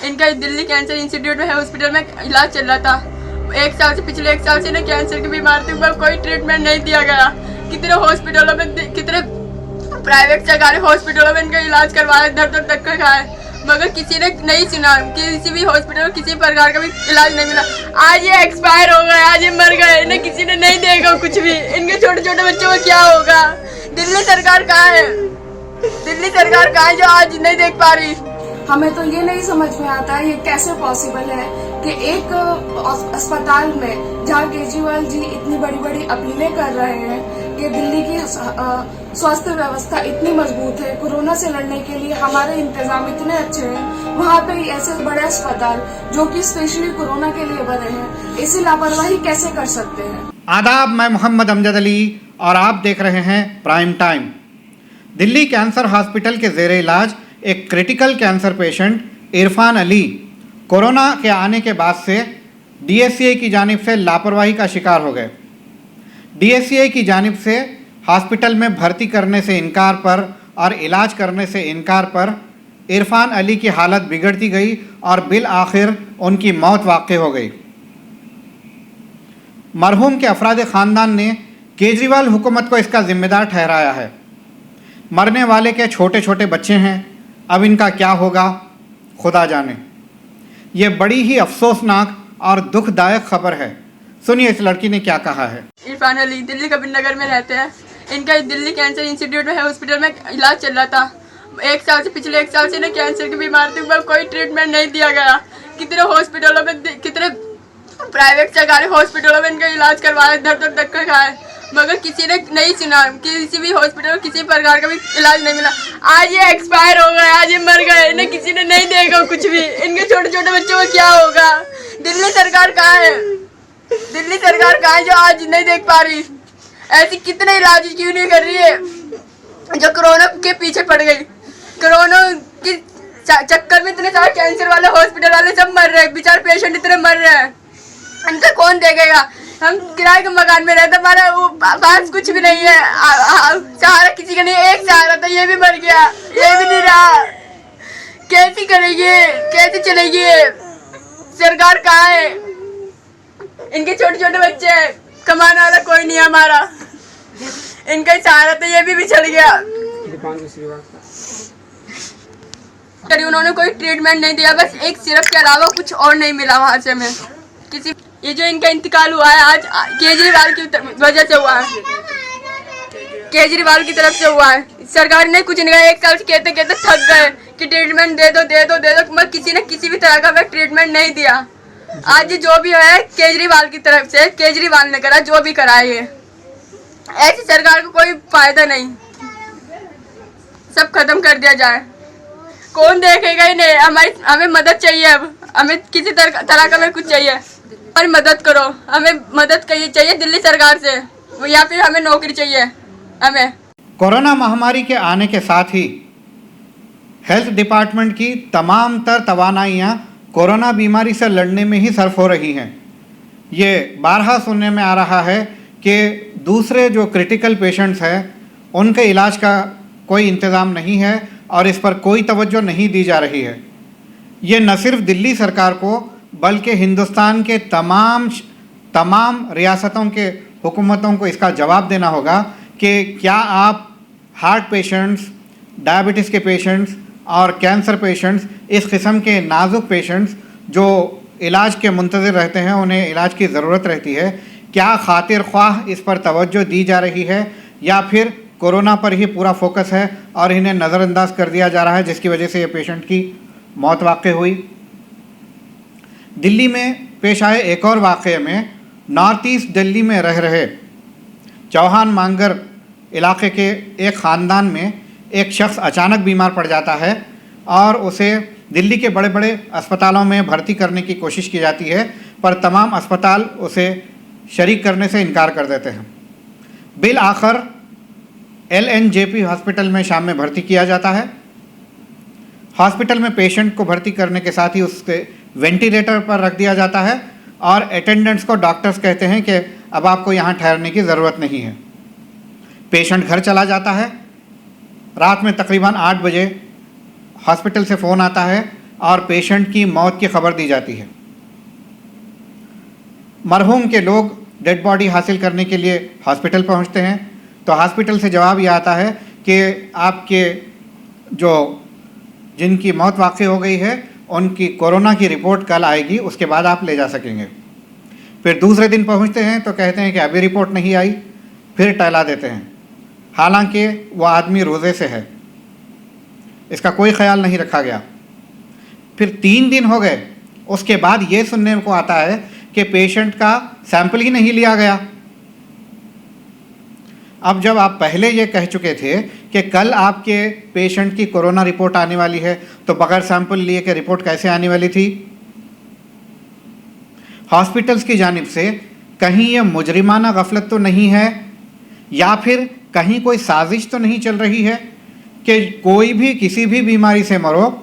इनका Delhi cancer institute में hospital में इलाज चल रहा था। पिछले एक साल से ना कैंसर की बीमारी थी, पर कोई ट्रीटमेंट नहीं दिया गया। कितने हॉस्पिटलों में, कितने प्राइवेट सरकारी हॉस्पिटलों में इनका इलाज करवाया, दर दर तक का खाए, मगर किसी ने नहीं सुना। किसी भी हॉस्पिटल में किसी प्रकार का भी इलाज नहीं मिला। आज ये एक्सपायर हो गए, आज ये मर गए, इन्हें किसी ने नहीं देगा कुछ भी। इनके छोटे छोटे बच्चों को क्या होगा? दिल्ली सरकार कहाँ है? दिल्ली सरकार कहाँ है जो आज नहीं देख पा रही? हमें तो ये नहीं समझ में आता है ये कैसे पॉसिबल है कि एक अस्पताल में जहाँ केजरीवाल जी इतनी बड़ी बड़ी अपीलें कर रहे हैं कि दिल्ली की स्वास्थ्य व्यवस्था इतनी मजबूत है, कोरोना से लड़ने के लिए हमारे इंतजाम इतने अच्छे हैं, वहाँ पे ऐसे बड़े अस्पताल जो कि स्पेशली कोरोना के लिए बने हैं, ऐसी लापरवाही कैसे कर सकते हैं? आदाब, मैं मोहम्मद अमजद अली और आप देख रहे हैं prime time. Delhi cancer hospital के ज़ेरे इलाज एक critical cancer patient Irfan Ali corona के आने के बाद से डीएससीए की जानिब से लापरवाही का शिकार हो गए। डीएससीए की जानिब से हॉस्पिटल में भर्ती करने से इनकार पर और इलाज करने से इनकार पर इरफान अली की हालत बिगड़ती गई और बिल आखिर उनकी मौत वाक़ई हो गई। मरहूम के अफराद ख़ानदान ने केजरीवाल हुकूमत को इसका ज़िम्मेदार ठहराया है। मरने वाले के छोटे छोटे बच्चे हैं, अब इनका क्या होगा खुदा जाने। ये बड़ी ही अफसोसनाक और दुखदायक खबर है। सुनिए इस लड़की ने क्या कहा है। इरफान अली दिल्ली कबीर नगर में रहते हैं। इनका दिल्ली कैंसर इंस्टीट्यूट में हॉस्पिटल में इलाज चल रहा था। पिछले एक साल से ना कैंसर की बीमारी थी, पर कोई ट्रीटमेंट नहीं दिया गया। कितने हॉस्पिटलों में, कितने प्राइवेट सरकारी हॉस्पिटलों में इनका इलाज करवाया, दर दर तक का खाए, मगर किसी ने नहीं सुना। किसी भी हॉस्पिटल में किसी प्रकार का भी इलाज नहीं मिला। आज ये एक्सपायर हो गए, आज ये मर गए, इन्हें किसी ने नहीं देगा कुछ भी। इनके छोटे छोटे बच्चों को क्या होगा? दिल्ली सरकार कहाँ है? दिल्ली सरकार कहाँ है जो आज नहीं देख पा रही? ऐसी कितने इलाज क्यों नहीं कर रही है जो कोरोना के पीछे पड़ गई? कोरोना के चक्कर में इतने सारे कैंसर वाले हॉस्पिटल वाले सब मर रहे हैं, बेचारे पेशेंट इतने मर रहे हैं, इनका कौन देखेगा? हम किराए के मकान में रहते, हमारा पास कुछ भी नहीं है, सहारा किसी का नहीं। एक सहारा था, ये भी मर गया, ये भी नहीं रहा। कैसे करेंगे, कैसे चलेगी? सरकार कहाँ है? इनके छोटे छोटे बच्चे हैं, कमाने वाला कोई नहीं है हमारा। इनका ही सहारा था, ये भी बिछड़ गया। उन्होंने कोई ट्रीटमेंट नहीं दिया, बस एक सिरप के अलावा कुछ और नहीं मिला वहां से हमें किसी। ये जो इनका इंतकाल हुआ है आज केजरीवाल की वजह से हुआ है, केजरीवाल की तरफ से हुआ है। सरकार ने कुछ नहीं कहा। एक साल से कहते कहते थक गए कि ट्रीटमेंट दे दो दे दो दे दो, मगर किसी ने किसी भी तरह का ट्रीटमेंट नहीं दिया। आज जो भी है केजरीवाल की तरफ से, केजरीवाल ने करा जो भी करा। ये ऐसी सरकार को कोई फायदा नहीं, सब खत्म कर दिया जाए। कौन देखेगा ही नहीं। हमें मदद चाहिए, अब हमें किसी तरह का हमें कुछ चाहिए, हमारी मदद करो। हमें मदद चाहिए दिल्ली सरकार से, या फिर हमें नौकरी चाहिए। हमें कोरोना महामारी के आने के साथ ही हेल्थ डिपार्टमेंट की तमाम तर तवानाइयाँ कोरोना बीमारी से लड़ने में ही सर्फ हो रही हैं। ये बारहा सुनने में आ रहा है कि दूसरे जो क्रिटिकल पेशेंट्स हैं उनके इलाज का कोई इंतज़ाम नहीं है और इस पर कोई तवज्जो नहीं दी जा रही है। ये न सिर्फ दिल्ली सरकार को बल्कि हिंदुस्तान के तमाम रियासतों के हुकूमतों को इसका जवाब देना होगा कि क्या आप हार्ट पेशेंट्स, डायबिटीज़ के पेशेंट्स और कैंसर पेशेंट्स, इस किस्म के नाजुक पेशेंट्स जो इलाज के मुंतज़िर रहते हैं, उन्हें इलाज की ज़रूरत रहती है, क्या खातिर ख्वाह इस पर तवज्जो दी जा रही है या फिर कोरोना पर ही पूरा फोकस है और इन्हें नज़रअंदाज कर दिया जा रहा है, जिसकी वजह से ये पेशेंट की मौत वाक़ई हुई। दिल्ली में पेश आए एक और वाक़े में नॉर्थ ईस्ट दिल्ली में रह रहे चौहान मांगर इलाके के एक ख़ानदान में एक शख्स अचानक बीमार पड़ जाता है और उसे दिल्ली के बड़े बड़े अस्पतालों में भर्ती करने की कोशिश की जाती है, पर तमाम अस्पताल उसे शरीक करने से इनकार कर देते हैं। बिल आखिर LNJP हॉस्पिटल में शाम में भर्ती किया जाता है। हॉस्पिटल में पेशेंट को भर्ती करने के साथ ही उसके वेंटिलेटर पर रख दिया जाता है और अटेंडेंट्स को डॉक्टर्स कहते हैं कि अब आपको यहाँ ठहरने की ज़रूरत नहीं है। पेशेंट घर चला जाता है। रात में तकरीबन 8 बजे हॉस्पिटल से फ़ोन आता है और पेशेंट की मौत की खबर दी जाती है। मरहूम के लोग डेड बॉडी हासिल करने के लिए हॉस्पिटल पहुंचते हैं तो हॉस्पिटल से जवाब ये आता है कि आपके जो जिनकी मौत वाक़ई हो गई है उनकी कोरोना की रिपोर्ट कल आएगी, उसके बाद आप ले जा सकेंगे। फिर दूसरे दिन पहुंचते हैं तो कहते हैं कि अभी रिपोर्ट नहीं आई, फिर टहला देते हैं, हालांकि वो आदमी रोज़े से है, इसका कोई ख्याल नहीं रखा गया। फिर 3 दिन हो गए, उसके बाद ये सुनने को आता है कि पेशेंट का सैंपल ही नहीं लिया गया। अब जब आप पहले ये कह चुके थे कि कल आपके पेशेंट की कोरोना रिपोर्ट आने वाली है, तो बगैर सैंपल लिए के रिपोर्ट कैसे आने वाली थी? हॉस्पिटल्स की जानिब से कहीं ये मुजरिमाना गफलत तो नहीं है, या फिर कहीं कोई साजिश तो नहीं चल रही है कि कोई भी किसी भी बीमारी से मरो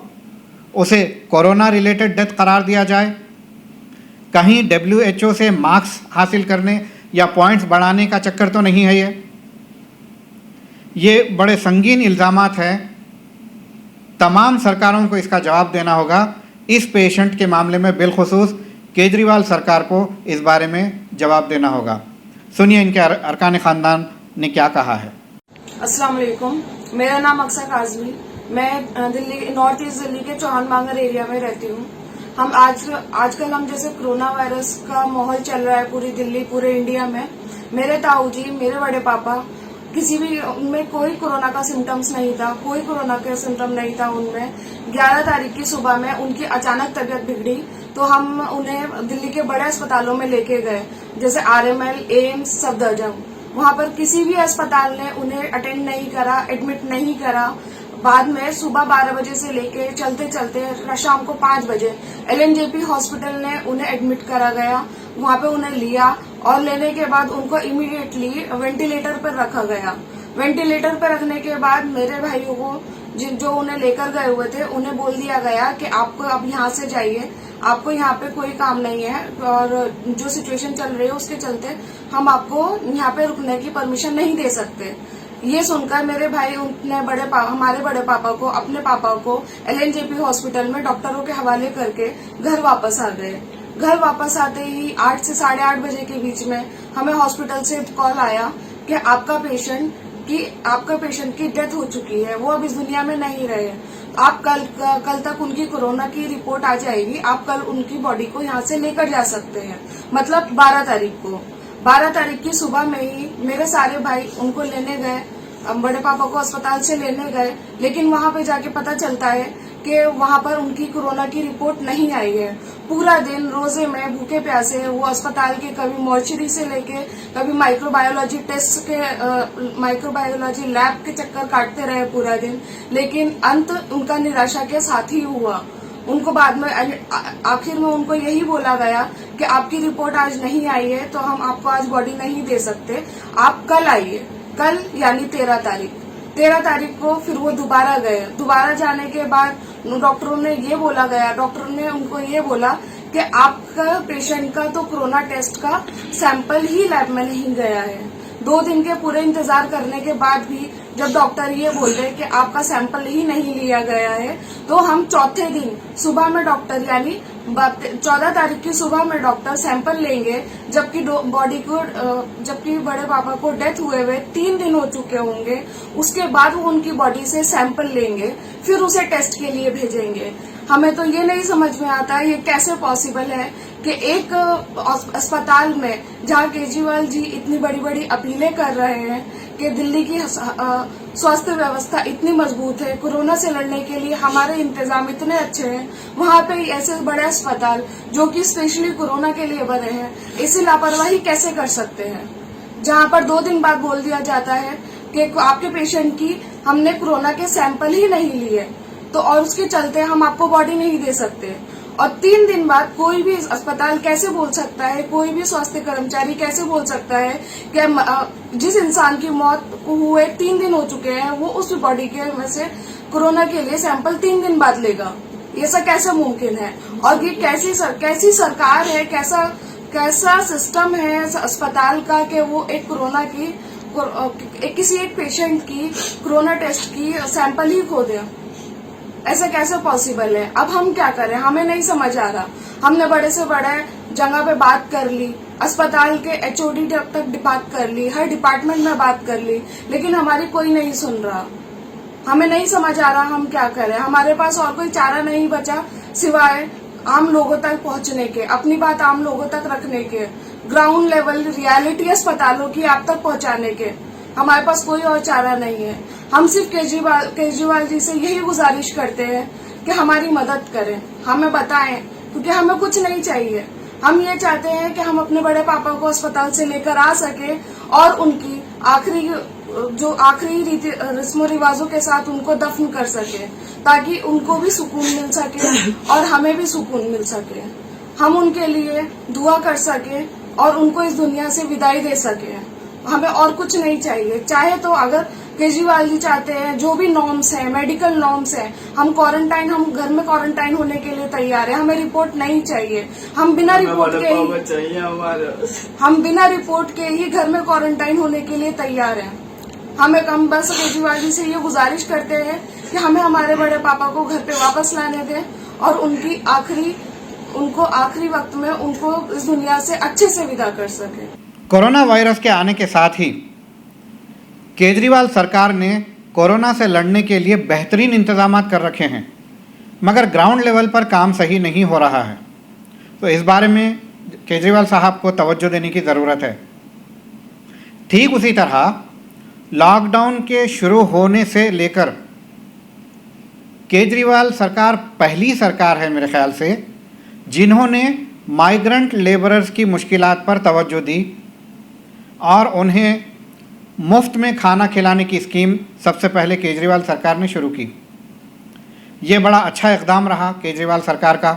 उसे कोरोना रिलेटेड डेथ करार दिया जाए? कहीं WHO से मार्क्स हासिल करने या पॉइंट्स बढ़ाने का चक्कर तो नहीं है? ये बड़े संगीन इल्ज़ामात हैं। तमाम सरकारों को इसका जवाब देना होगा। इस पेशेंट के मामले में बिलखुसूस केजरीवाल सरकार को इस बारे में जवाब देना होगा। सुनिए इनके अरकान ख़ानदान ने क्या कहा है। अस्सलाम वालेकुम, मेरा नाम अक्सर काजमी, मैं दिल्ली नॉर्थ ईस्ट दिल्ली के चौहान बांगर एरिया में रहती हूँ। हम आजकल हम जैसे कोरोना वायरस का माहौल चल रहा है पूरी दिल्ली, पूरे इंडिया में। मेरे ताऊ जी, मेरे बड़े पापा, किसी भी उनमें कोई कोरोना का सिम्टम्स नहीं था, कोई कोरोना का सिम्टम नहीं था उनमें। 11 तारीख की सुबह में उनकी अचानक तबीयत बिगड़ी तो हम उन्हें दिल्ली के बड़े अस्पतालों में लेके गए, जैसे RML, एम्स, सफदरजंग। वहां पर किसी भी अस्पताल ने उन्हें अटेंड नहीं करा, एडमिट नहीं करा। बाद में सुबह 12 बजे से लेके चलते चलते शाम को 5 बजे LNJP हॉस्पिटल ने उन्हें एडमिट करा गया। वहां पे उन्हें लिया और लेने के बाद उनको इमीडिएटली वेंटिलेटर पर रखा गया। वेंटिलेटर पर रखने के बाद मेरे भाइयों को जो उन्हें लेकर गए हुए थे उन्हें बोल दिया गया कि आपको अब यहाँ से जाइए, आपको यहाँ पे कोई काम नहीं है और जो सिचुएशन चल रही है उसके चलते हम आपको यहाँ पे रुकने की परमिशन नहीं दे सकते। ये सुनकर मेरे भाई हमारे बड़े पापा को, अपने पापा को LNJP हॉस्पिटल में डॉक्टरों के हवाले करके घर वापस आ गए। घर वापस आते ही 8 से 8:30 बजे के बीच में हमें हॉस्पिटल से कॉल आया कि आपका पेशेंट की डेथ हो चुकी है, वो अब इस दुनिया में नहीं रहे। आप कल तक उनकी कोरोना की रिपोर्ट आ जाएगी, आप कल उनकी बॉडी को यहाँ से लेकर जा सकते हैं। मतलब 12 तारीख को, 12 तारीख की सुबह में ही मेरे सारे भाई उनको लेने गए, बड़े पापा को अस्पताल से लेने गए। लेकिन वहां पे जाके पता चलता है कि वहां पर उनकी कोरोना की रिपोर्ट नहीं आई है। पूरा दिन रोजे में भूखे प्यासे वो अस्पताल के कभी मॉर्चरी से लेके कभी माइक्रोबायोलॉजी लैब के चक्कर काटते रहे पूरा दिन, लेकिन अंत उनका निराशा के साथ ही हुआ। उनको बाद में आखिर में उनको यही बोला गया कि आपकी रिपोर्ट आज नहीं आई है तो हम आपको आज बॉडी नहीं दे सकते, आप कल आइए। कल यानी 13 तारीख को फिर वो दोबारा गए। दोबारा जाने के बाद डॉक्टरों ने उनको ये बोला कि आपका पेशेंट का तो कोरोना टेस्ट का सैंपल ही लैब में नहीं गया है। 2 दिन के पूरे इंतजार करने के बाद भी जब डॉक्टर ये बोल रहे कि आपका सैंपल ही नहीं लिया गया है, तो हम चौथे दिन सुबह में डॉक्टर यानी 14 तारीख की सुबह में डॉक्टर सैंपल लेंगे, जबकि बड़े पापा को डेथ हुए 3 दिन हो चुके होंगे। उसके बाद वो उनकी बॉडी से सैंपल लेंगे, फिर उसे टेस्ट के लिए भेजेंगे। हमें तो ये नहीं समझ में आता ये कैसे पॉसिबल है कि एक अस्पताल में जहाँ केजरीवाल जी इतनी बड़ी बड़ी अपीलें कर रहे हैं कि दिल्ली की स्वास्थ्य व्यवस्था इतनी मजबूत है, कोरोना से लड़ने के लिए हमारे इंतजाम इतने अच्छे हैं, वहाँ पे ऐसे बड़े अस्पताल जो कि स्पेशली कोरोना के लिए बने हैं, ऐसी लापरवाही कैसे कर सकते हैं? जहाँ पर 2 दिन बाद बोल दिया जाता है कि आपके पेशेंट की हमने कोरोना के सैंपल ही नहीं लिए तो और उसके चलते हम आपको बॉडी नहीं दे सकते। और 3 दिन बाद कोई भी अस्पताल कैसे बोल सकता है, कोई भी स्वास्थ्य कर्मचारी कैसे बोल सकता है कि जिस इंसान की मौत हुए 3 दिन हो चुके हैं वो उस बॉडी के में से कोरोना के लिए सैंपल 3 दिन बाद लेगा? ये सब कैसे मुमकिन है? और ये कैसी सरकार है, कैसा सिस्टम है अस्पताल का कि वो एक कोरोना की किसी एक पेशेंट की कोरोना टेस्ट की सैंपल ही खो दे? ऐसा कैसे पॉसिबल है? अब हम क्या करें, हमें नहीं समझ आ रहा। हमने बड़े से बड़े जगह पे बात कर ली, अस्पताल के HOD तक बात कर ली, हर डिपार्टमेंट में बात कर ली, लेकिन हमारी कोई नहीं सुन रहा। हमें नहीं समझ आ रहा हम क्या करें। हमारे पास और कोई चारा नहीं बचा सिवाय आम लोगों तक पहुंचने के, अपनी बात आम लोगों तक रखने के, ग्राउंड लेवल रियलिटी अस्पतालों की आप तक पहुंचाने के। हमारे पास कोई और चारा नहीं है। हम सिर्फ केजरीवाल जी से यही गुजारिश करते हैं कि हमारी मदद करें, हमें बताएं, क्योंकि हमें कुछ नहीं चाहिए। हम ये चाहते हैं कि हम अपने बड़े पापा को अस्पताल से लेकर आ सके और उनकी आखिरी रस्मों रिवाजों के साथ उनको दफन कर सके, ताकि उनको भी सुकून मिल सके और हमें भी सुकून मिल सके। हम उनके लिए दुआ कर सके और उनको इस दुनिया से विदाई दे सके। हमें और कुछ नहीं चाहिए। चाहे तो अगर केजरीवाल जी चाहते हैं, जो भी नॉर्म्स हैं, मेडिकल नॉर्म्स हैं, हम घर में क्वारंटाइन होने के लिए तैयार हैं। हमें रिपोर्ट नहीं चाहिए। हम बिना रिपोर्ट के ही घर में क्वारंटाइन होने के लिए तैयार हैं। हम बस केजरीवाल जी से ये गुजारिश करते हैं कि हमें हमारे बड़े पापा को घर पे वापस लाने दें और उनको आखिरी वक्त में उनको इस दुनिया से अच्छे से विदा कर सके। कोरोना वायरस के आने के साथ ही केजरीवाल सरकार ने कोरोना से लड़ने के लिए बेहतरीन इंतजाम कर रखे हैं, मगर ग्राउंड लेवल पर काम सही नहीं हो रहा है। तो इस बारे में केजरीवाल साहब को तवज्जो देने की ज़रूरत है। ठीक उसी तरह लॉकडाउन के शुरू होने से लेकर केजरीवाल सरकार पहली सरकार है मेरे ख्याल से जिन्होंने माइग्रेंट लेबरर्स की मुश्किलात पर तवज्जो दी और उन्हें मुफ्त में खाना खिलाने की स्कीम सबसे पहले केजरीवाल सरकार ने शुरू की। ये बड़ा अच्छा इक़दाम रहा केजरीवाल सरकार का।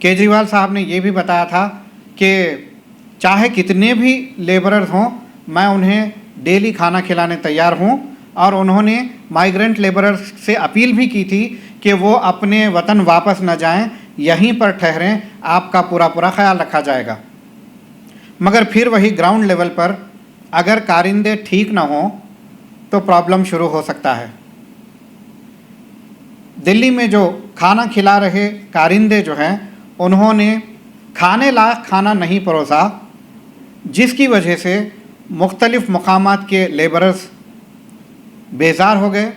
केजरीवाल साहब ने ये भी बताया था कि चाहे कितने भी लेबरर्स हों, मैं उन्हें डेली खाना खिलाने तैयार हूँ, और उन्होंने माइग्रेंट लेबरर्स से अपील भी की थी कि वो अपने वतन वापस न जाएं, यहीं पर ठहरें, आपका पूरा ख्याल रखा जाएगा। मगर फिर वही ग्राउंड लेवल पर अगर कारिंदे ठीक ना हो तो प्रॉब्लम शुरू हो सकता है। दिल्ली में जो खाना खिला रहे कारिंदे जो हैं उन्होंने खाने लायक खाना नहीं परोसा, जिसकी वजह से मुख्तलिफ मकामात के लेबरर्स बेजार हो गए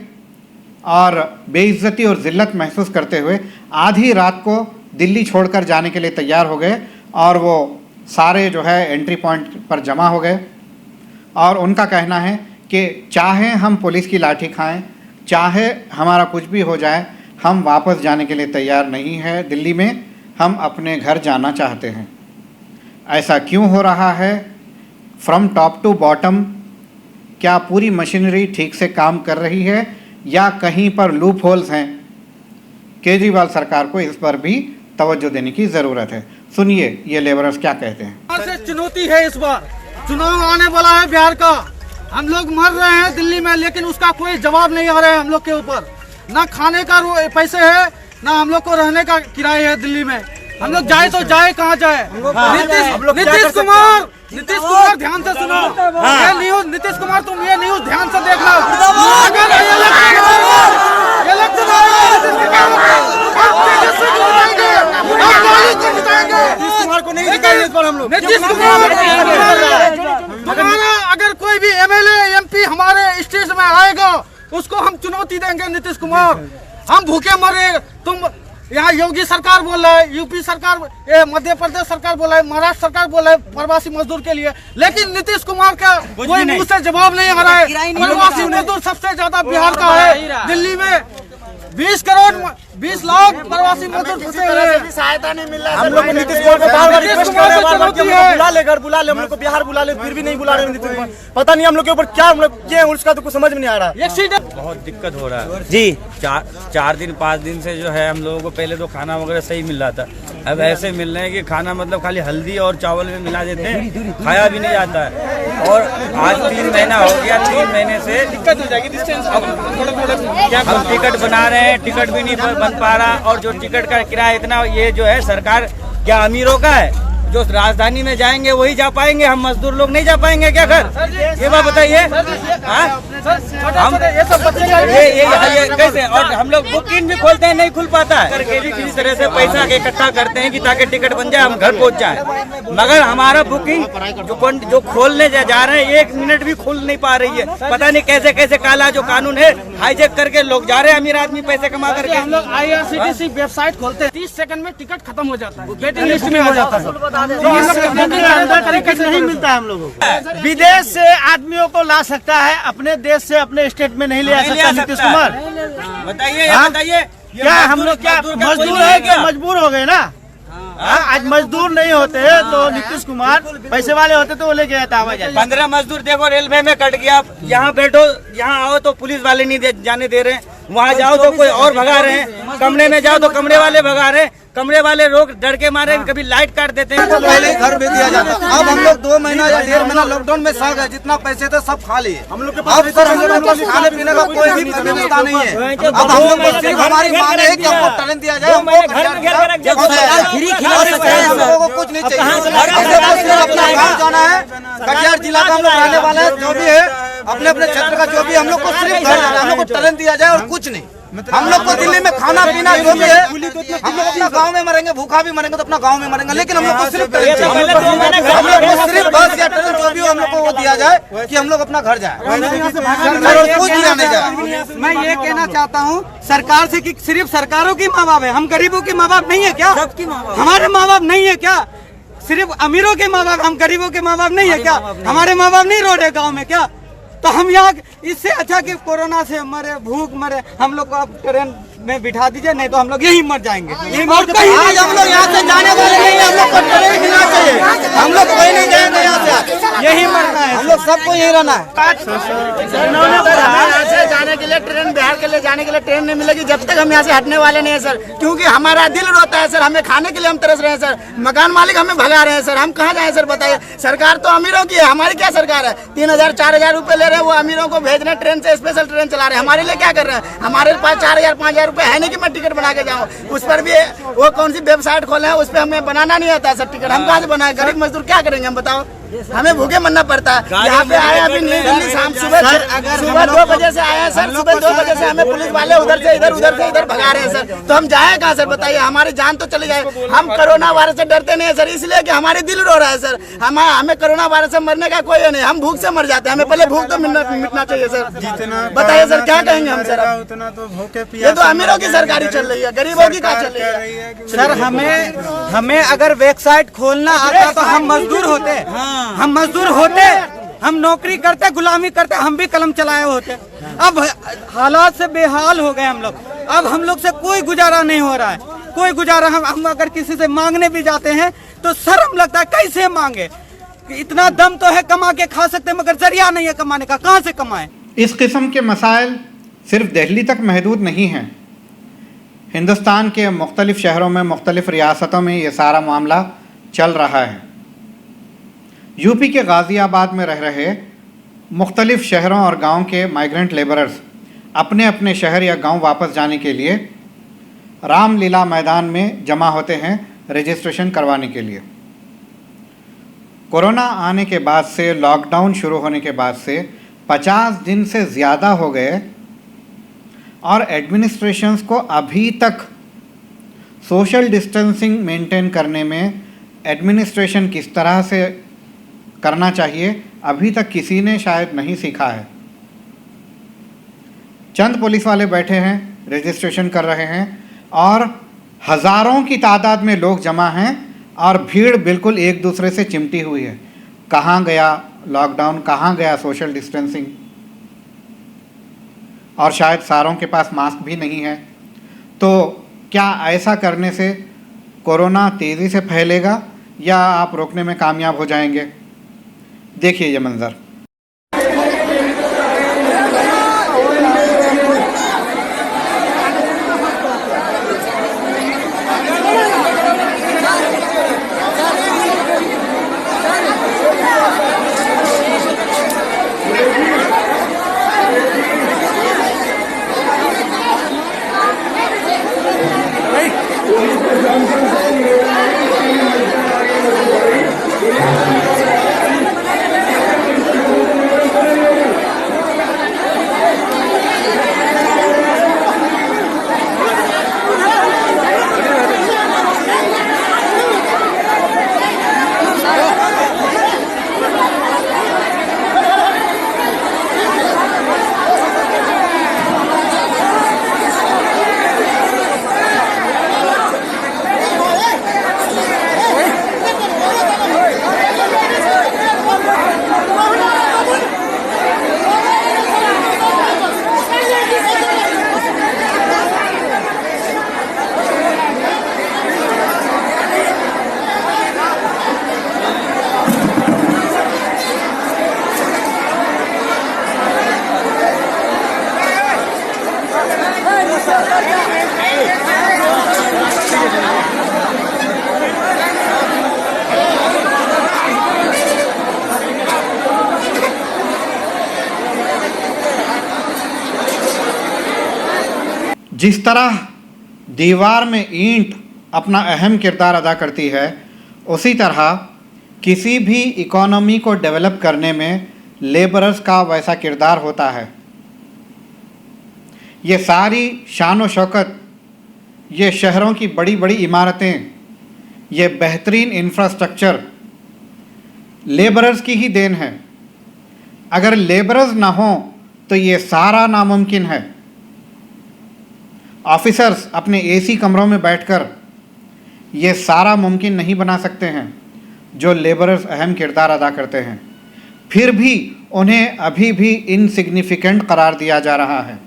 और बेइज्जती और ज़िल्लत महसूस करते हुए आधी रात को दिल्ली छोड़कर जाने के लिए तैयार हो गए और वो सारे जो है एंट्री पॉइंट पर जमा हो गए। और उनका कहना है कि चाहे हम पुलिस की लाठी खाएं, चाहे हमारा कुछ भी हो जाए, हम वापस जाने के लिए तैयार नहीं है दिल्ली में, हम अपने घर जाना चाहते हैं। ऐसा क्यों हो रहा है? फ्रॉम टॉप टू बॉटम क्या पूरी मशीनरी ठीक से काम कर रही है या कहीं पर लूप होल्स हैं? केजरीवाल सरकार को इस पर भी तवज्जो देने की ज़रूरत है। सुनिए ये लेबरर्स क्या कहते हैं। चुनौती है, इस बार चुनाव आने वाला है बिहार का। हम लोग मर रहे हैं दिल्ली में, लेकिन उसका कोई जवाब नहीं आ रहा है हम लोग के ऊपर। ना खाने का पैसे है, ना हम लोग को रहने का किराया है दिल्ली में। हम लोग जाए तो जाए कहाँ जाए? नीतीश कुमार ध्यान से सुनो, ये न्यूज, नीतीश कुमार तुम ये न्यूज ध्यान से देखना। तुम्हारा अगर कोई भी MLA MP हमारे स्टेज में आएगा उसको हम चुनौती देंगे। नीतीश कुमार, हम भूखे मरे। तुम यहाँ योगी सरकार बोल रहा है, यूपी सरकार, मध्य प्रदेश सरकार बोल रहा है, महाराष्ट्र सरकार बोल रहा है प्रवासी मजदूर के लिए, लेकिन नीतीश कुमार का कोई मुंह से जवाब नहीं आ रहा है। प्रवासी मजदूर सबसे ज्यादा बिहार का है। दिल्ली में 20 लाख प्रवासी मजदूर फंसे हुए हैं। सहायता नहीं मिल रहा है। हम लोग नीतीश कुमार को बार-बार रिक्वेस्ट कर रहे हैं, बुला ले, हम लोग को बिहार बुला ले, फिर भी नहीं बुला रहे नीतीश कुमार। पता नहीं हम लोग के ऊपर क्या हम लोग किए हैं, उसका तो कुछ समझ में नहीं आ रहा। बहुत दिक्कत हो रहा है जी। 4-5 दिन से जो है हम लोगों को पहले तो खाना वगैरह सही मिल रहा था, अब ऐसे मिल रहे हैं कि खाना मतलब खाली हल्दी और चावल में मिला देते हैं, खाया भी नहीं जाता है। और आज 3 महीना हो गया, 3 महीने से दिक्कत हो जाएगी। हम टिकट बना रहे हैं, टिकट भी नहीं बन पा रहा, और जो टिकट का किराया इतना, ये जो है सरकार क्या अमीरों का है? जो राजधानी में जाएंगे वही जा पाएंगे, हम मजदूर लोग नहीं जा पाएंगे क्या घर? ये बात बताइए। हम ये कैसे? और हम लोग बुकिंग भी खोलते हैं, नहीं खुल पाता है करके भी किसी तरह से पैसा इकट्ठा करते हैं कि ताकि टिकट बन जाए, हम घर पहुंच जाए। मगर हमारा बुकिंग जो खोलने जा रहे हैं 1 मिनट भी खुल नहीं पा रही है। पता नहीं कैसे कैसे काला जो कानून है हाईजेक करके लोग जा रहे हैं, अमीर आदमी पैसे कमा करके। हम लोग IRCTC वेबसाइट खोलते हैं, 30 सेकंड में टिकट खत्म हो जाता है, वेटिंग लिस्ट में हो जाता है। नहीं मिलता है हम लोगों को। विदेश से आदमियों को ला सकता है, अपने देश से अपने स्टेट में नहीं ले आ सकता नीतीश कुमार। बताइए बताइए, क्या हम लोग क्या मजदूर है क्या? मजबूर हो गए ना। आज मजदूर नहीं होते तो नीतीश कुमार पैसे वाले होते तो वो लेके आता आवाज। 15 मजदूर देखो रेलवे में कट गया, यहाँ बैठो यहाँ आओ तो पुलिस वाले नहीं जाने दे रहे, वहाँ जाओ तो कोई और भगा रहे हैं, कमरे में जाओ तो कमरे वाले भगा रहे हैं, कमरे वाले लोग डर के मारे कभी लाइट काट देते हैं। तो पहले ही घर भी दिया जाता, अब हम लोग 2 महीना या 1.5 महीना लॉकडाउन में सड़ गए, जितना पैसे थे सब खा लिए। हम लोग अब सर हम लोग के पास खाने पीने का कोई भी व्यवस्था नहीं है। अब हम लोग को सिर्फ हमारी मांग है कि हमको टैलेंट दिया जाए, लोगों को कुछ नहीं चाहिए। अपना गाँव जाना है, कटिहार जिला का हम लोग रहने वाले हैं, जो भी है अपने अपने क्षेत्र का जो भी, हम लोग को सिर्फ घर जाना है, हम लोग को टैलेंट दिया जाए और कुछ नहीं। हम लोग को दिल्ली में खाना पीना जो भी है, हम लोग अपना गांव में मरेंगे, भूखा भी मरेंगे तो अपना गांव में मरेंगे, लेकिन हम लोग को सिर्फ हम लोग को सिर्फ बस या ट्रेन जो भी हो हम लोग को वो दिया जाए कि हम लोग अपना घर जाए, कुछ दिया नहीं जाए। मैं ये कहना चाहता हूँ सरकार से कि सिर्फ सरकारों की माँ बाप है, हम गरीबों के माँ बाप नहीं है क्या? हमारे माँ बाप नहीं है क्या? सिर्फ अमीरों के माँ बाप, हम गरीबों के माँ बाप नहीं है क्या? हमारे माँ बाप नहीं रो रहे गाँव में क्या? तो हम यहाँ इससे अच्छा कि कोरोना से मरे, भूख मरे, हम लोग को आप ट्रेन में बिठा दीजिए, नहीं तो हम लोग यही मर जाएंगे। आज हम लोग यहाँ से जाने वाले नहीं है, हम लोग को ट्रेन मिलना चाहिए, हम लोग कोई नहीं जाएंगे यहाँ से, यही मरना है, हम लोग सबको यही रहना है। यहाँ से जाने के लिए ट्रेन, बिहार के लिए जाने के लिए ट्रेन नहीं मिलेगी जब तक हम यहाँ से हटने वाले नहीं है सर, क्योंकि हमारा दिल रोता है सर, हमें खाने के लिए हम तरस रहे हैं सर, मकान मालिक हमें भगा रहे हैं सर, हम कहाँ जाए सर बताइए? सरकार तो अमीरों की है, हमारी क्या सरकार है? 3000-4000 रुपए ले रहे हैं, वो अमीरों को भेज रहे हैं, ट्रेन से स्पेशल ट्रेन चला रहे हैं, हमारे लिए क्या कर रहे हैं? हमारे पास 4000-5000 रुपए है नहीं कि मैं टिकट बना के जाऊँ, उस पर भी वो कौन सी वेबसाइट खोले हैं, उस पर हमें बनाना नहीं आता सर टिकट, हम कहाँ से बनाए? गरीब मजदूर क्या करेंगे हम बताओ? हमें भूखे मरना पड़ता है। यहाँ पे आए अभी न्यू दिल्ली शाम सुबह 2 बजे से आए हैं सर, सुबह 2 बजे से हमें पुलिस वाले उधर से इधर भगा रहे हैं सर, तो हम जाए कहाँ सर बताइए? हमारी जान तो चली जाए। हम कोरोना वायरस से डरते नहीं है सर, इसलिए कि हमारे दिल रो रहा है सर, हमें कोरोना वायरस से मरने का कोई नहीं, हम भूख से मर जाते हैं, हमें पहले भूख तो मिटना चाहिए सर। बताइए सर क्या कहेंगे हम सर? ये तो अमीरों की सरकारी चल रही है, गरीबों की क्या चल रही है सर? हमें अगर वेबसाइट खोलना आता तो हम मजदूर होते, हम मजदूर होते, हम नौकरी करते, गुलामी करते, हम भी कलम चलाए होते। अब हालात से बेहाल हो गए हम लोग, अब हम लोग से कोई गुजारा नहीं हो रहा है, कोई गुजारा। हम अगर किसी से मांगने भी जाते हैं तो शर्म लगता है, कैसे मांगे? इतना दम तो है, कमा के खा सकते हैं, मगर जरिया नहीं है कमाने का, कहाँ से कमाएं? इस किस्म के मसाइल सिर्फ दिल्ली तक महदूद नहीं हैं। हिंदुस्तान के मुख्तलिफ शहरों में, मुख्तलिफ रियासतों में ये सारा मामला चल रहा है। यूपी के गाज़ियाबाद में रह रहे मुख्तलिफ शहरों और गांव के माइग्रेंट लेबरर्स अपने अपने शहर या गांव वापस जाने के लिए रामलीला मैदान में जमा होते हैं रजिस्ट्रेशन करवाने के लिए। कोरोना आने के बाद से, लॉकडाउन शुरू होने के बाद से 50 दिन से ज़्यादा हो गए और एडमिनिस्ट्रेशंस को अभी तक सोशल डिस्टेंसिंग मेंटेन करने में, एडमिनिस्ट्रेशन किस तरह से करना चाहिए, अभी तक किसी ने शायद नहीं सीखा है। चंद पुलिस वाले बैठे हैं, रजिस्ट्रेशन कर रहे हैं और हज़ारों की तादाद में लोग जमा हैं और भीड़ बिल्कुल एक दूसरे से चिमटी हुई है। कहाँ गया लॉकडाउन, कहाँ गया सोशल डिस्टेंसिंग? और शायद सारों के पास मास्क भी नहीं है। तो क्या ऐसा करने से कोरोना तेज़ी से फैलेगा या आप रोकने में कामयाब हो जाएंगे? देखिए ये मंज़र। जिस तरह दीवार में ईंट अपना अहम किरदार अदा करती है, उसी तरह किसी भी इकोनॉमी को डेवलप करने में लेबरर्स का वैसा किरदार होता है। ये सारी शान व शौकत, ये शहरों की बड़ी बड़ी इमारतें, ये बेहतरीन इंफ्रास्ट्रक्चर लेबरर्स की ही देन है। अगर लेबरर्स ना हों तो ये सारा नामुमकिन है। ऑफिसर्स अपने एसी कमरों में बैठकर ये सारा मुमकिन नहीं बना सकते हैं जो लेबरर्स अहम किरदार अदा करते हैं। फिर भी उन्हें अभी भी इनसिग्निफिकेंट करार दिया जा रहा है।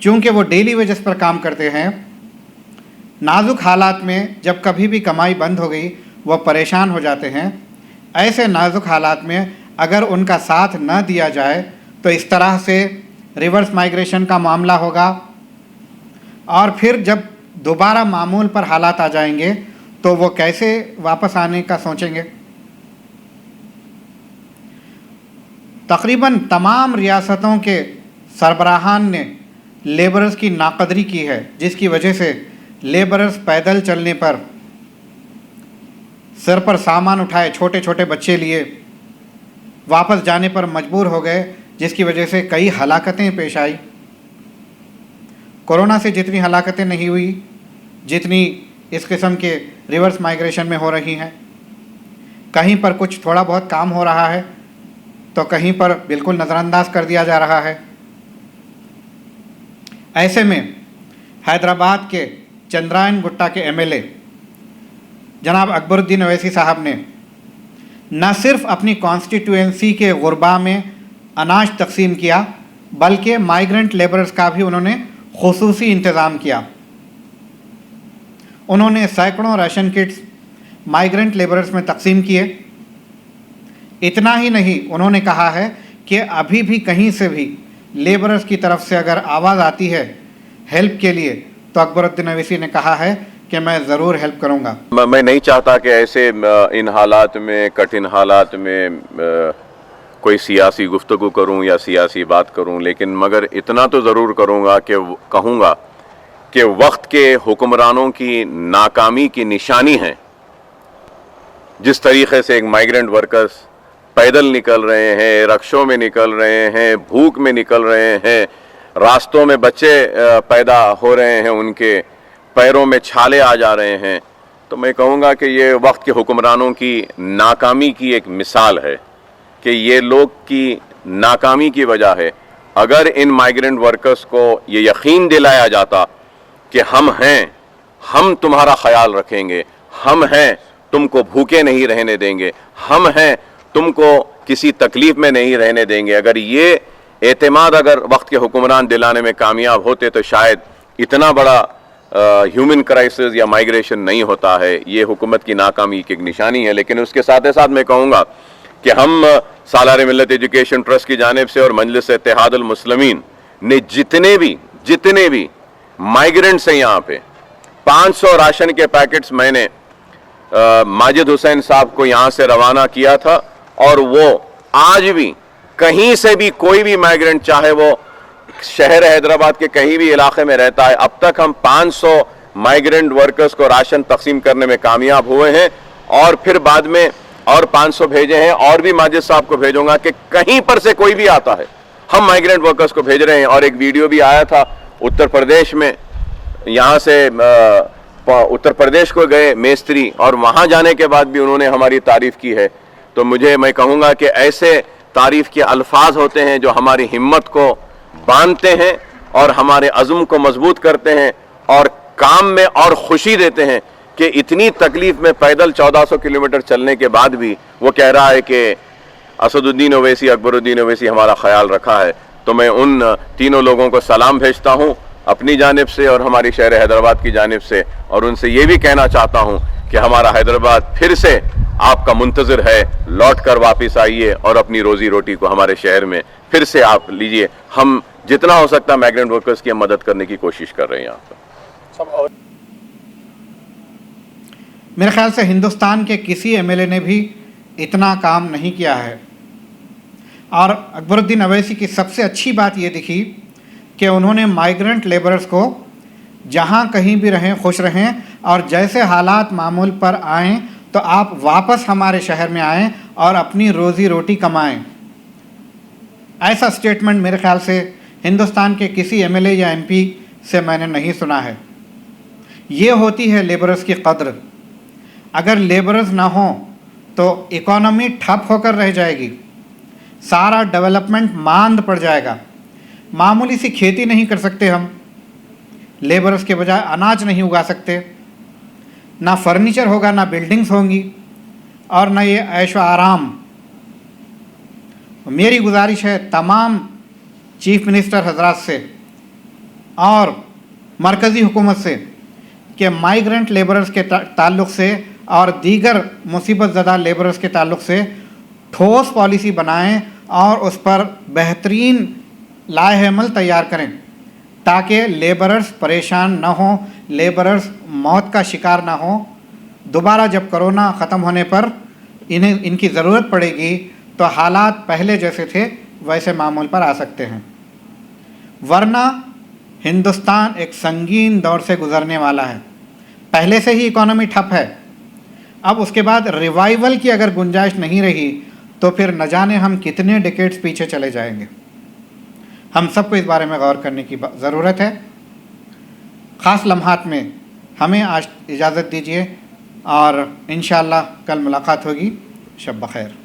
चूँकि वो डेली वेजेस पर काम करते हैं, नाजुक हालात में जब कभी भी कमाई बंद हो गई वो परेशान हो जाते हैं। ऐसे नाजुक हालात में अगर उनका साथ न दिया जाए तो इस तरह से रिवर्स माइग्रेशन का मामला होगा और फिर जब दोबारा मामूल पर हालात आ जाएंगे तो वो कैसे वापस आने का सोचेंगे। तकरीबन तमाम रियासतों के सरबराहान ने लेबरर्स की नाकदरी की है, जिसकी वजह से लेबरर्स पैदल चलने पर, सिर पर सामान उठाए छोटे छोटे बच्चे लिए वापस जाने पर मजबूर हो गए, जिसकी वजह से कई हलाकतें पेश आई। कोरोना से जितनी हलाकतें नहीं हुई जितनी इस किस्म के रिवर्स माइग्रेशन में हो रही हैं। कहीं पर कुछ थोड़ा बहुत काम हो रहा है तो कहीं पर बिल्कुल नज़रअंदाज कर दिया जा रहा है। ऐसे में हैदराबाद के चंद्रायन गुट्टा के एमएलए जनाब अकबरुद्दीन अवैसी साहब ने न सिर्फ अपनी कॉन्स्टिट्यूएंसी के गुरबा में अनाज तकसीम किया, बल्कि माइग्रेंट लेबरर्स का भी उन्होंने खुसूसी इंतज़ाम किया। उन्होंने सैकड़ों राशन किट्स माइग्रेंट लेबरर्स में तकसीम किए। इतना ही नहीं, उन्होंने कहा है कि अभी भी कहीं से भी लेबरर्स की तरफ से अगर आवाज़ आती है हेल्प के लिए तो अकबरुद्दीन अवैसी ने कहा है कि मैं ज़रूर हेल्प करूंगा। मैं नहीं चाहता कि ऐसे इन हालात में, कठिन हालात में कोई सियासी गुफ्तगू करूं या सियासी बात करूं, लेकिन मगर इतना तो ज़रूर करूंगा कि कहूंगा कि वक्त के हुक्मरानों की नाकामी की निशानी है। जिस तरीक़े से एक माइग्रेंट वर्कर्स पैदल निकल रहे हैं, रक्षों में निकल रहे हैं, भूख में निकल रहे हैं, रास्तों में बच्चे पैदा हो रहे हैं, उनके पैरों में छाले आ जा रहे हैं, तो मैं कहूँगा कि ये वक्त के हुक्मरानों की नाकामी की एक मिसाल है कि ये लोग की नाकामी की वजह है। अगर इन माइग्रेंट वर्कर्स को ये यकीन दिलाया जाता कि हम हैं, हम तुम्हारा ख्याल रखेंगे, हम हैं, तुमको भूखे नहीं रहने देंगे, हम हैं, तुमको किसी तकलीफ में नहीं रहने देंगे, अगर ये एतमाद अगर वक्त के हुक्मरान दिलाने में कामयाब होते तो शायद इतना बड़ा ह्यूमन क्राइसिस या माइग्रेशन नहीं होता है। ये हुकूमत की नाकामी की एक निशानी है। लेकिन उसके साथ ही साथ मैं कहूँगा कि हम सालार मिल्लत एजुकेशन ट्रस्ट की जानिब से और मजलिस इत्तेहादुल मुस्लिमीन ने जितने भी माइग्रेंट्स हैं यहाँ पे 500 राशन के पैकेट्स मैंने माजिद हुसैन साहब को यहाँ से रवाना किया था, और वो आज भी कहीं से भी कोई भी माइग्रेंट, चाहे वो शहर हैदराबाद के कहीं भी इलाके में रहता है, अब तक हम 500 माइग्रेंट वर्कर्स को राशन तकसीम करने में कामयाब हुए हैं, और फिर बाद में और 500 भेजे हैं, और भी माजिद साहब को भेजूंगा कि कहीं पर से कोई भी आता है हम माइग्रेंट वर्कर्स को भेज रहे हैं। और एक वीडियो भी आया था उत्तर प्रदेश में, यहाँ से उत्तर प्रदेश को गए मेस्त्री, और वहाँ जाने के बाद भी उन्होंने हमारी तारीफ़ की है। तो मैं कहूँगा कि ऐसे तारीफ़ के अल्फाज होते हैं जो हमारी हिम्मत को बांधते हैं और हमारे अज़्म को मजबूत करते हैं और काम में और खुशी देते हैं कि इतनी तकलीफ में पैदल 1400 किलोमीटर चलने के बाद भी वो कह रहा है कि असदुद्दीन ओवैसी, अकबरुद्दीन ओवैसी हमारा ख्याल रखा है। तो मैं उन तीनों लोगों को सलाम भेजता हूँ अपनी जानिब से और हमारी शहर हैदराबाद की जानिब से, और उनसे ये भी कहना चाहता हूँ कि हमारा हैदराबाद फिर से आपका मुंतज़िर है, लौट कर वापस आइए और अपनी रोज़ी रोटी को हमारे शहर में फिर से आप लीजिए। हम जितना हो सकता है माइग्रेंट वर्कर्स की मदद करने की कोशिश कर रहे हैं यहाँ पर। मेरे ख्याल से हिंदुस्तान के किसी एमएलए ने भी इतना काम नहीं किया है। और अकबरुद्दीन अवैसी की सबसे अच्छी बात ये दिखी कि उन्होंने माइग्रेंट लेबरर्स को जहां कहीं भी रहें खुश रहें और जैसे हालात मामूल पर आएं तो आप वापस हमारे शहर में आएं और अपनी रोज़ी रोटी कमाएं। ऐसा स्टेटमेंट मेरे ख्याल से हिंदुस्तान के किसी एमएलए या एमपी से मैंने नहीं सुना है। ये होती है लेबरर्स की कद्र। अगर लेबरर्स ना हों तो इकोनॉमी ठप होकर रह जाएगी, सारा डेवलपमेंट मांद पड़ जाएगा। मामूली सी खेती नहीं कर सकते हम, लेबरर्स के बजाय अनाज नहीं उगा सकते, ना फर्नीचर होगा, ना बिल्डिंग्स होंगी और ना ये ऐशो आराम। मेरी गुजारिश है तमाम चीफ मिनिस्टर हजरात से और मरकज़ी हुकूमत से कि माइग्रेंट लेबरर्स के ताल्लुक़ से और दीगर मुसीबत ज़दा लेबरर्स के ताल्लुक़ से ठोस पॉलिसी बनाएं और उस पर बेहतरीन लाए-ए-अमल तैयार करें ताकि लेबरर्स परेशान न हों, लेबरर्स मौत का शिकार ना हों। दोबारा जब कोरोना ख़त्म होने पर इनकी ज़रूरत पड़ेगी तो हालात पहले जैसे थे वैसे मामूल पर आ सकते हैं, वरना हिंदुस्तान एक संगीन दौर से गुज़रने वाला है। पहले से ही इकोनॉमी ठप है, अब उसके बाद रिवाइवल की अगर गुंजाइश नहीं रही तो फिर न जाने हम कितने डिकेड्स पीछे चले जाएंगे। हम सबको इस बारे में गौर करने की ज़रूरत है। ख़ास लम्हात में हमें आज इजाज़त दीजिए और इंशाअल्लाह कल मुलाकात होगी। शब बख़ैर।